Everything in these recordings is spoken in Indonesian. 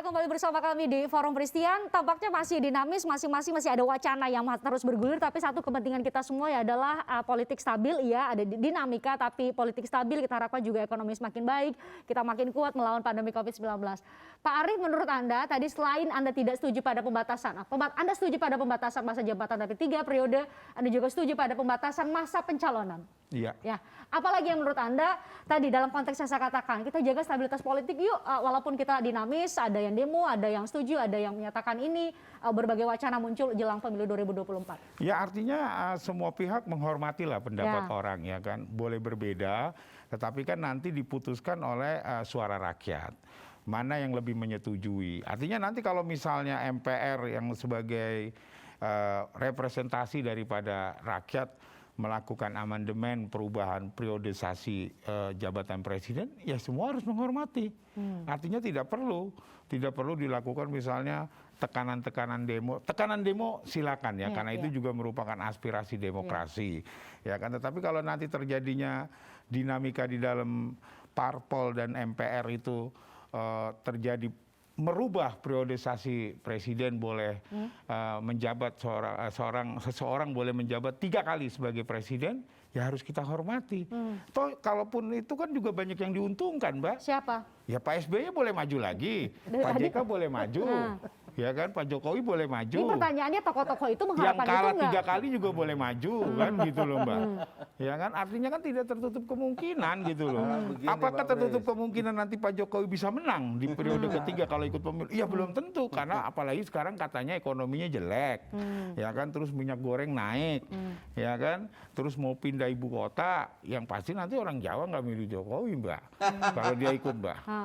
kembali bersama kami di Forum Christian. Tampaknya masih dinamis, masing-masing masih ada wacana yang terus bergulir. Tapi satu kepentingan kita semua ya adalah politik stabil. Iya, ada dinamika, tapi politik stabil kita harapkan juga ekonomi semakin baik. Kita makin kuat melawan pandemi COVID-19. Pak Arief, menurut Anda, tadi selain Anda tidak setuju pada pembatasan, Anda setuju pada pembatasan masa jabatan tapi 3 periode, Anda juga setuju pada pembatasan masa pencalonan. Iya. Ya, apalagi yang menurut Anda tadi dalam konteks yang saya katakan, kita jaga stabilitas politik yuk, walaupun kita dinamis, ada yang demo, ada yang setuju, ada yang menyatakan ini, berbagai wacana muncul jelang pemilu 2024. Ya artinya semua pihak menghormatilah pendapat orang ya kan, boleh berbeda, tetapi kan nanti diputuskan oleh suara rakyat. Mana yang lebih menyetujui. Artinya nanti kalau misalnya MPR yang sebagai representasi daripada rakyat melakukan amandemen perubahan periodisasi jabatan presiden, ya semua harus menghormati. Artinya tidak perlu dilakukan misalnya tekanan demo. Tekanan demo silakan ya, karena itu juga merupakan aspirasi demokrasi. Ya kan, tetapi kalau nanti terjadinya dinamika di dalam parpol dan MPR itu terjadi merubah periodisasi presiden boleh menjabat seseorang boleh menjabat 3 kali sebagai presiden, ya harus kita hormati. Toh kalaupun itu kan juga banyak yang diuntungkan, Mbak. Siapa? Ya Pak SBY boleh maju lagi, Pak JK boleh maju, ya kan, Pak Jokowi boleh maju. Ini pertanyaannya tokoh-tokoh itu mengharapkan yang kalah itu 3 kali juga boleh maju, kan gitu loh Mbak. Ya kan, artinya kan tidak tertutup kemungkinan gitu loh. Apakah tertutup kemungkinan nanti Pak Jokowi bisa menang di periode ketiga kalau ikut pemilu? Iya belum tentu, karena apalagi sekarang katanya ekonominya jelek, ya kan, terus minyak goreng naik, ya kan, terus mau pindah ibu kota, yang pasti nanti orang Jawa nggak milih Jokowi Mbak, kalau dia ikut Mbak.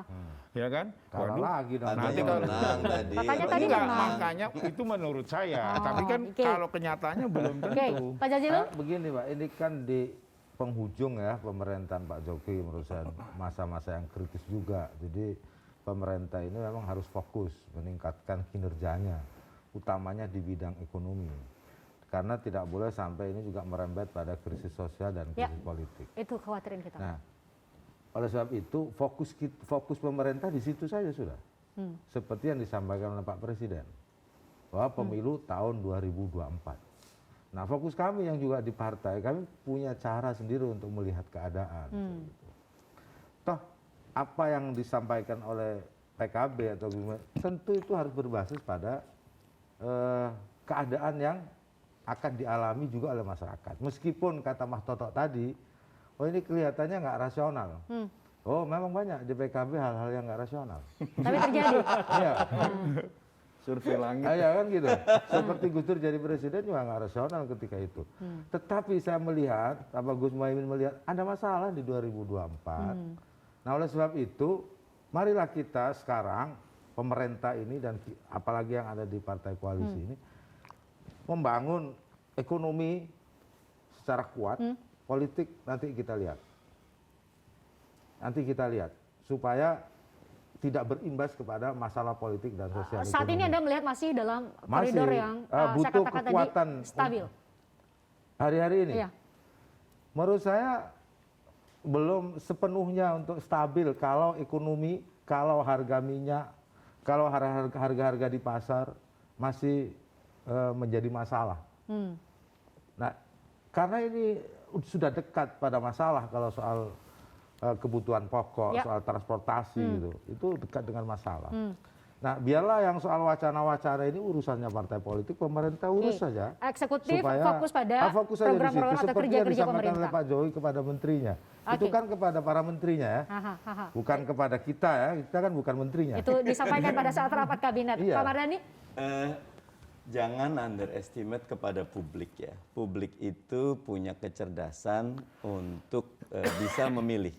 Ya kan? Kalah lagi dong. Nanti kalau katanya tadi enggak, menang. makanya itu menurut saya. Tapi kan kalau kenyataannya belum tentu. Pak Jazilul? Begini Pak, ini kan di penghujung ya pemerintahan Pak Jokowi menurut saya masa-masa yang kritis juga. Jadi pemerintah ini memang harus fokus meningkatkan kinerjanya, utamanya di bidang ekonomi. Karena tidak boleh sampai ini juga merembet pada krisis sosial dan krisis politik. Itu khawatirin kita. Nah, oleh sebab itu fokus pemerintah di situ saja sudah. Seperti yang disampaikan oleh Pak Presiden. Bahwa pemilu tahun 2024. Nah fokus kami yang juga di partai, kami punya cara sendiri untuk melihat keadaan. Toh apa yang disampaikan oleh PKB atau tentu itu harus berbasis pada keadaan yang akan dialami juga oleh masyarakat. Meskipun kata Mas Toto tadi, oh ini kelihatannya nggak rasional. Oh memang banyak di PKB hal-hal yang nggak rasional. Tapi terjadi. Iya. Survei langit. Ya kan gitu. Seperti Gus Dur jadi presiden juga nggak rasional ketika itu. Tetapi saya melihat, apa Gus Muhaimin melihat ada masalah di 2024. Nah oleh sebab itu, marilah kita sekarang pemerintah ini dan apalagi yang ada di partai koalisi ini membangun ekonomi secara kuat. Politik nanti kita lihat. Nanti kita lihat supaya tidak berimbas kepada masalah politik dan sosial. Saat ini Anda melihat masih dalam koridor yang saya katakan tadi stabil. Hari-hari ini. Iya. Menurut saya belum sepenuhnya untuk stabil kalau ekonomi, kalau harga minyak, kalau harga-harga di pasar masih menjadi masalah. Nah, karena ini sudah dekat pada masalah kalau soal kebutuhan pokok, soal transportasi gitu, itu dekat dengan masalah. Nah, biarlah yang soal wacana-wacana ini urusannya partai politik, pemerintah urus saja. Eksekutif supaya, fokus pada program-program atau kerja-kerja pemerintah. Oleh Pak Jokowi kepada menterinya. Itu kan kepada para menterinya ya, bukan kepada kita ya, kita kan bukan menterinya. Itu disampaikan pada saat rapat kabinet. Pak Mardhani? Jangan underestimate kepada publik ya. Publik itu punya kecerdasan untuk bisa memilih.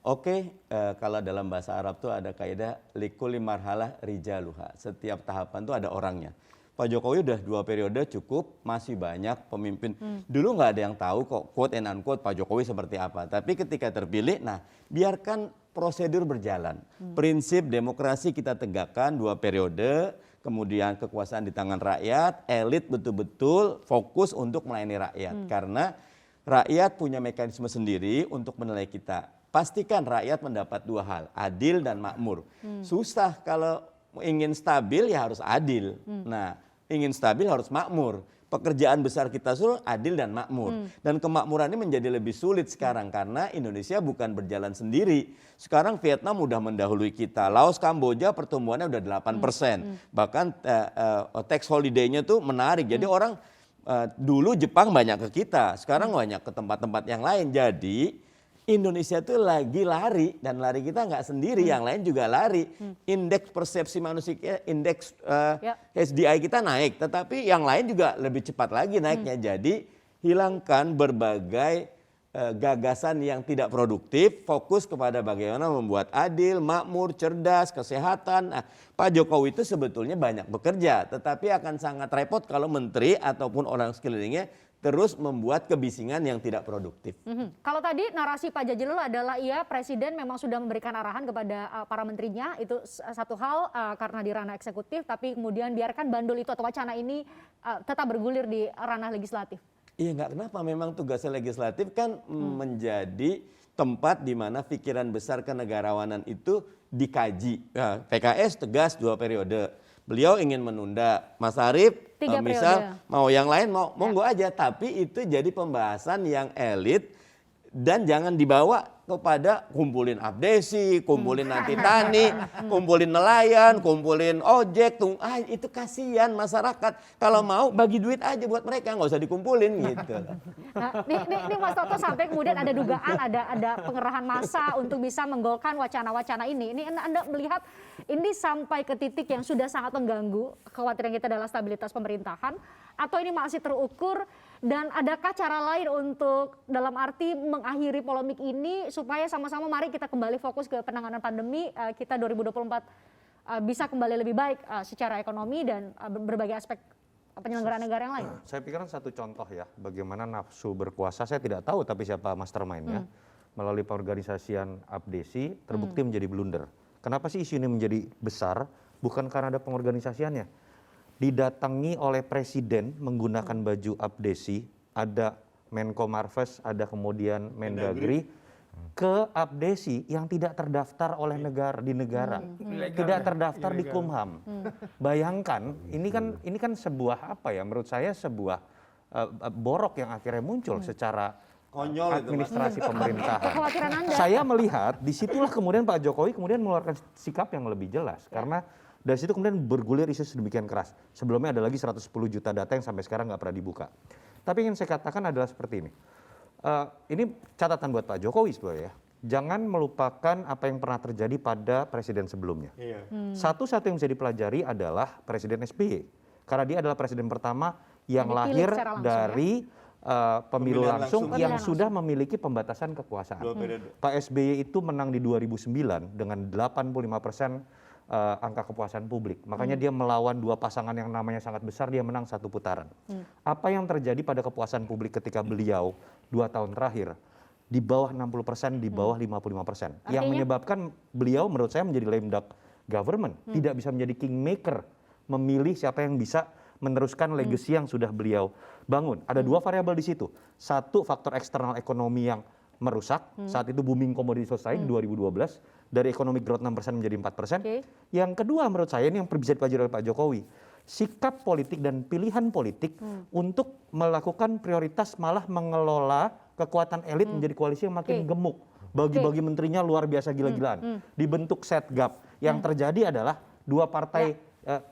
Oke, kalau dalam bahasa Arab tuh ada kaidah likulli marhalah rijaluha. Setiap tahapan tuh ada orangnya. Pak Jokowi udah 2 periode cukup, masih banyak pemimpin. Dulu nggak ada yang tahu kok quote and unquote Pak Jokowi seperti apa. Tapi ketika terpilih, nah biarkan prosedur berjalan. Prinsip demokrasi kita tegakkan 2 periode. Kemudian kekuasaan di tangan rakyat, elit betul-betul fokus untuk melayani rakyat. Karena rakyat punya mekanisme sendiri untuk menilai kita. Pastikan rakyat mendapat 2 hal, adil dan makmur. Susah kalau ingin stabil ya harus adil. Nah, ingin stabil harus makmur. Pekerjaan besar kita suruh adil dan makmur. Dan kemakmuran ini menjadi lebih sulit sekarang karena Indonesia bukan berjalan sendiri. Sekarang Vietnam udah mendahului kita. Laos, Kamboja pertumbuhannya udah 8%. Bahkan tax holiday-nya tuh menarik. Jadi orang dulu Jepang banyak ke kita, sekarang banyak ke tempat-tempat yang lain. Jadi Indonesia tuh lagi lari dan lari kita nggak sendiri, yang lain juga lari. Indeks persepsi manusia, indeks HDI kita naik, tetapi yang lain juga lebih cepat lagi naiknya. Jadi hilangkan berbagai gagasan yang tidak produktif, fokus kepada bagaimana membuat adil, makmur, cerdas, kesehatan. Nah, Pak Jokowi itu sebetulnya banyak bekerja, tetapi akan sangat repot kalau menteri ataupun orang sekelilingnya terus membuat kebisingan yang tidak produktif. Kalau tadi narasi Pak Jazilul adalah presiden memang sudah memberikan arahan kepada para menterinya, itu satu hal karena di ranah eksekutif, tapi kemudian biarkan bandul itu atau wacana ini tetap bergulir di ranah legislatif. Iya, nggak kenapa, memang tugasnya legislatif kan menjadi tempat di mana pikiran besar kenegarawanan itu dikaji. Nah, PKS tegas 2 periode. Beliau ingin menunda, Mas Arief misal mau yang lain monggo aja, tapi itu jadi pembahasan yang elit dan jangan dibawa kepada kumpulin abdesi, kumpulin nanti tani, kumpulin nelayan, kumpulin ojek, itu kasihan masyarakat. Kalau mau bagi duit aja buat mereka, nggak usah dikumpulin gitu. Nah, ini Mas Toto sampai kemudian ada dugaan ada pengerahan massa untuk bisa menggolkan wacana-wacana ini. Ini Anda melihat ini sampai ke titik yang sudah sangat mengganggu kekhawatiran kita adalah stabilitas pemerintahan, atau ini masih terukur, dan adakah cara lain untuk dalam arti mengakhiri polemik ini supaya sama-sama mari kita kembali fokus ke penanganan pandemi, kita 2024 bisa kembali lebih baik secara ekonomi dan berbagai aspek penyelenggaraan negara yang lain? Saya pikir satu contoh ya, bagaimana nafsu berkuasa, saya tidak tahu tapi siapa mastermind-nya, melalui pengorganisasian Abdesi terbukti menjadi blunder. Kenapa sih isu ini menjadi besar? Bukan karena ada pengorganisasiannya. Didatangi oleh presiden menggunakan baju Abdesi, ada Menko Marves, ada kemudian Mendagri, ke Abdesi yang tidak terdaftar oleh negara di negara, tidak terdaftar di Kumham. Bayangkan, ini kan sebuah apa ya? Menurut saya sebuah borok yang akhirnya muncul secara Konyol administrasi pemerintahan. Kekhawatiran Anda. Saya melihat disitulah kemudian Pak Jokowi kemudian mengeluarkan sikap yang lebih jelas karena dari situ kemudian bergulir isu sedemikian keras. Sebelumnya ada lagi 110 juta data yang sampai sekarang nggak pernah dibuka. Tapi yang saya katakan adalah seperti ini. Ini catatan buat Pak Jokowi sebenarnya ya. Jangan melupakan apa yang pernah terjadi pada presiden sebelumnya. Satu-satu yang bisa dipelajari adalah Presiden SBY. Karena dia adalah presiden pertama yang lahir dari pemilu langsung yang sudah memiliki pembatasan kekuasaan. Pak SBY itu menang di 2009 dengan 85% angka kepuasan publik. Makanya dia melawan 2 pasangan yang namanya sangat besar, dia menang 1 putaran. Apa yang terjadi pada kepuasan publik ketika beliau 2 tahun terakhir? Di bawah 60%, di bawah 55%. Yang menyebabkan beliau menurut saya menjadi lame duck government. Tidak bisa menjadi kingmaker, memilih siapa yang bisa meneruskan legacy yang sudah beliau bangun. Ada 2 variabel di situ. Satu, faktor eksternal ekonomi yang merusak. Saat itu booming komoditi selesai di 2012. Dari economic growth 6% menjadi 4%. Yang kedua menurut saya ini yang bisa dipelajari oleh Pak Jokowi. Sikap politik dan pilihan politik untuk melakukan prioritas malah mengelola kekuatan elit menjadi koalisi yang makin gemuk. Bagi-bagi menterinya luar biasa gila-gilaan. Dibentuk setgap. Yang terjadi adalah 2 partai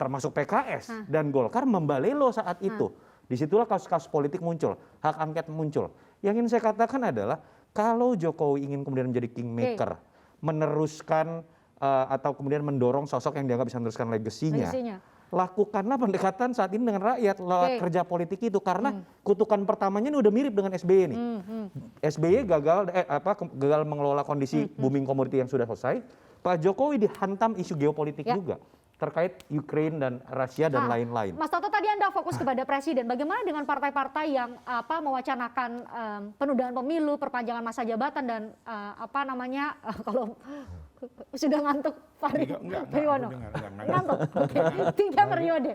termasuk PKS dan Golkar membalelo saat itu. Disitulah kasus-kasus politik muncul, hak angket muncul. Yang ingin saya katakan adalah kalau Jokowi ingin kemudian menjadi kingmaker, meneruskan atau kemudian mendorong sosok yang dianggap bisa meneruskan legasinya, lakukanlah pendekatan saat ini dengan rakyat lewat kerja politik itu, karena kutukan pertamanya ini udah mirip dengan SBY nih. SBY gagal mengelola kondisi booming komoditi yang sudah selesai. Pak Jokowi dihantam isu geopolitik juga terkait Ukraine dan Rusia dan lain-lain. Mas Toto, tadi Anda fokus kepada presiden. Bagaimana dengan partai-partai yang mewacanakan penundaan pemilu, perpanjangan masa jabatan dan kalau sudah ngantuk Pak Riono. Ngantuk. Oke. 3 periode.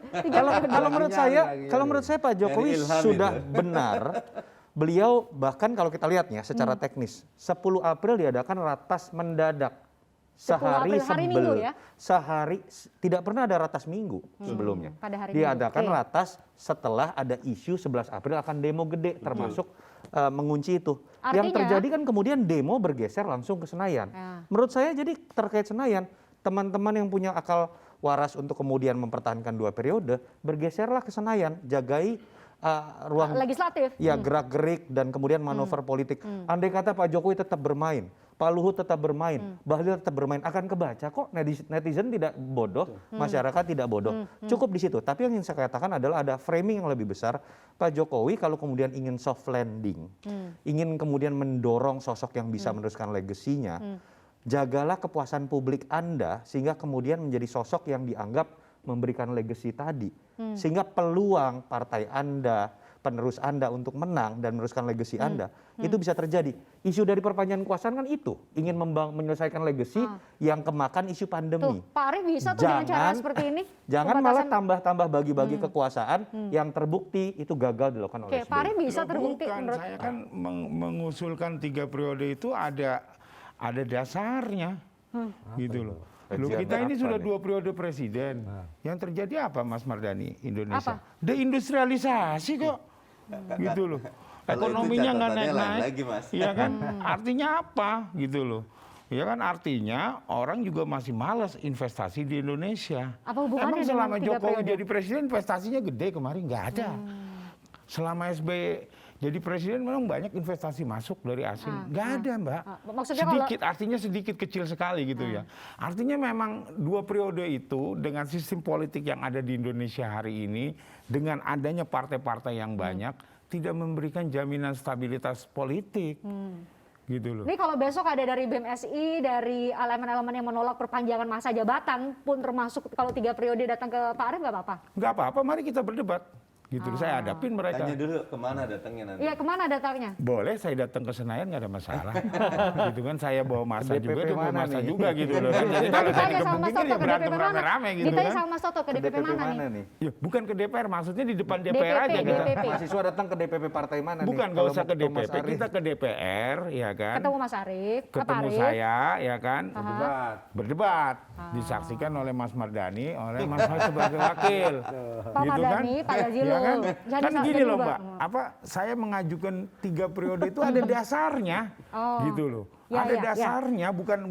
Kalau menurut saya Pak Jokowi sudah benar. Beliau bahkan kalau kita lihatnya secara teknis 10 April diadakan ratas mendadak sehari hari Minggu ya? Tidak pernah ada ratas minggu sebelumnya. Pada hari Diadakan Minggu. Oke. ratas setelah ada isu 11 April akan demo gede termasuk mengunci itu. Yang Artinya- terjadi kan kemudian demo bergeser langsung ke Senayan. Ya. Menurut saya jadi terkait Senayan, teman-teman yang punya akal waras untuk kemudian mempertahankan 2 periode, bergeserlah ke Senayan, jagai ruang Legislatif. ya gerak-gerik dan kemudian manuver politik. Andai kata Pak Jokowi tetap bermain, Pak Luhut tetap bermain, Bahlil tetap bermain, akan kebaca kok. Netizen tidak bodoh, masyarakat tidak bodoh. Cukup di situ. Tapi yang ingin saya katakan adalah ada framing yang lebih besar. Pak Jokowi kalau kemudian ingin soft landing, ingin kemudian mendorong sosok yang bisa meneruskan legasinya, jagalah kepuasan publik Anda sehingga kemudian menjadi sosok yang dianggap memberikan legacy tadi. Sehingga peluang partai Anda, penerus Anda untuk menang dan meneruskan legacy Anda, itu bisa terjadi. Isu dari perpanjangan kekuasaan kan itu, ingin menyelesaikan legacy yang kemakan isu pandemi. Tuh, Pak Arief bisa tuh dengan cara seperti ini. Jangan malah Pembatasan- tambah-tambah bagi-bagi kekuasaan yang terbukti itu gagal dilakukan oleh Oke, Pak Arief SBY. bisa Loh, terbukti bukan, menurut saya kan mengusulkan 3 periode itu ada dasarnya, gitu loh. Loh, Kajian kita ini apa sudah nih? 2 periode presiden. Yang terjadi apa, Mas Mardani? Indonesia Apa? deindustrialisasi kok, gitu loh. Kalau itu Ekonominya nggak catatannya lain naik-naik, lagi, Mas. ya kan? Artinya apa, gitu loh? Ya kan artinya orang juga masih malas investasi di Indonesia. Apa hubungannya Emang selama dengan 3 Jokowi periode? jadi presiden investasinya gede kemarin? Nggak ada. Selama SBY jadi presiden memang banyak investasi masuk dari asing. Nggak ada, Mbak. Maksudnya kalau- Sedikit, artinya sedikit kecil sekali gitu ya. Artinya memang 2 periode itu dengan sistem politik yang ada di Indonesia hari ini, dengan adanya partai-partai yang banyak, tidak memberikan jaminan stabilitas politik. Gitu loh. Ini kalau besok ada dari BMSI, dari elemen-elemen yang menolak perpanjangan masa jabatan pun termasuk kalau 3 periode datang ke Pak Arief nggak apa-apa? Nggak apa-apa, mari kita berdebat. Gitu, saya hadapin mereka. Tanya dulu kemana datangnya nanti. Iya, kemana datangnya? Boleh saya datang ke Senayan nggak ada masalah. Gitu kan, saya bawa masa DPP juga, dia bawa mana masa nih? juga gitu loh. Kan. Jadi kalau Nanti saya tanya sama Mas dikebukin Toto ya ke berantem DPP mana? rame-rame gitu Ditanya kan. sama Mas Toto ke DPP mana nih? Ya, bukan ke DPR, maksudnya di depan DPR DPP, aja kita. DPP. Mahasiswa datang ke DPP partai mana nih? Bukan, nggak Kalau usah mau ke ketemu Mas DPP, Arief. kita ke DPR, ya kan. Ketemu Mas Arief, Pak Ketemu Arief. saya, ya kan. Debat. Berdebat. Disaksikan oleh Mas Mardani, oleh Mas Mas sebagai wakil. Pak Gitu Mardhani, Pak Jazilul. Ya kan? Jadi Kan sa- gini jadi loh Mbak. Mbak, apa saya mengajukan 3 periode itu ada dasarnya, Oh. gitu loh. Ya, Ada ya, dasarnya, bukan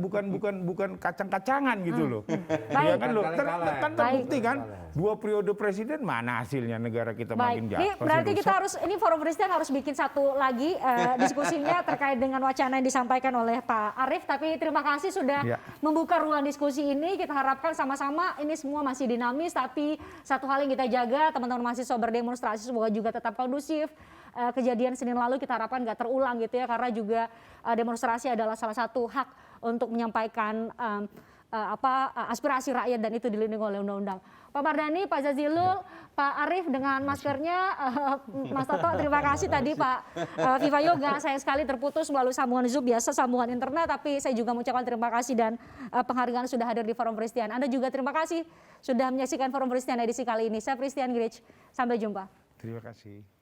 kacang-kacangan gitu loh. Baik. Ya kan loh, Kaleng-kaleng. kan terbukti kan 2 periode presiden mana hasilnya negara kita makin Baik, jatuh. ini pasti berarti kita rusak. harus, ini Forum Christian harus bikin satu lagi diskusinya terkait dengan wacana yang disampaikan oleh Pak Arief. Tapi terima kasih sudah Ya. membuka ruang diskusi ini. Kita harapkan sama-sama ini semua masih dinamis, tapi satu hal yang kita jaga, teman-teman mahasiswa berdemonstrasi semoga juga tetap kondusif. Kejadian Senin lalu kita harapkan nggak terulang gitu ya, karena juga demonstrasi adalah salah satu hak untuk menyampaikan aspirasi rakyat dan itu dilindungi oleh undang-undang. Pak Mardhani, Pak Jazilul, Pak Arief dengan maskernya, Mas Toto terima kasih tadi Pak Viva Yoga, saya sekali terputus melalui sambungan Zoom, biasa sambungan internet, tapi saya juga mengucapkan terima kasih dan penghargaan sudah hadir di Forum Christian. Anda juga terima kasih sudah menyaksikan Forum Christian edisi kali ini. Saya Christian Grich, sampai jumpa. Terima kasih.